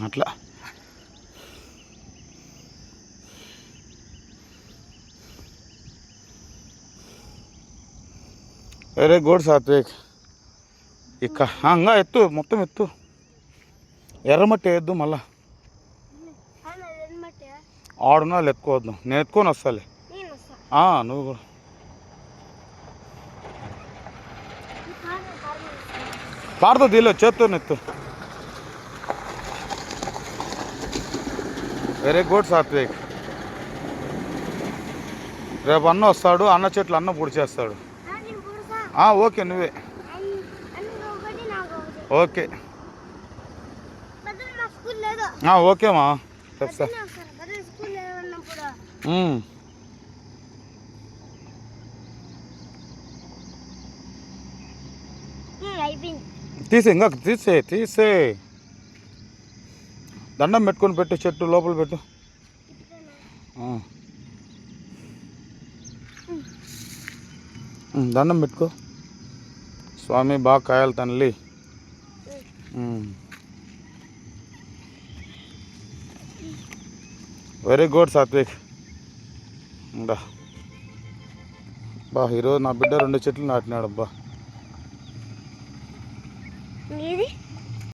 అట్లా very good Satvik. ఇంకా ఎత్తు, మొత్తం ఎత్తు. ఎర్రమట్టి వేయద్దు మళ్ళా. ఆడున్నా ఎత్తుకోవద్దు, నేను ఎత్తుకొని వస్తాలే. నువ్వు కూడా పారుతో దీలో చేత్తో ఎత్తు. Very good Satvik. రేపు అన్న వస్తాడు, అన్న చెట్లు అన్న పొడిచేస్తాడు. ఓకే నువ్వే. ఓకే ఓకేమా చెప్తా. ఇంకా తీసే దండం పెట్టుకొని పెట్టు, చెట్టు లోపల పెట్టు. దండం పెట్టుకో. స్వామి బాగా కాయాలి తల్లి. Very good Satvik. ఈరోజు నా బిడ్డ 2 చెట్లు నాటినాడు అబ్బా.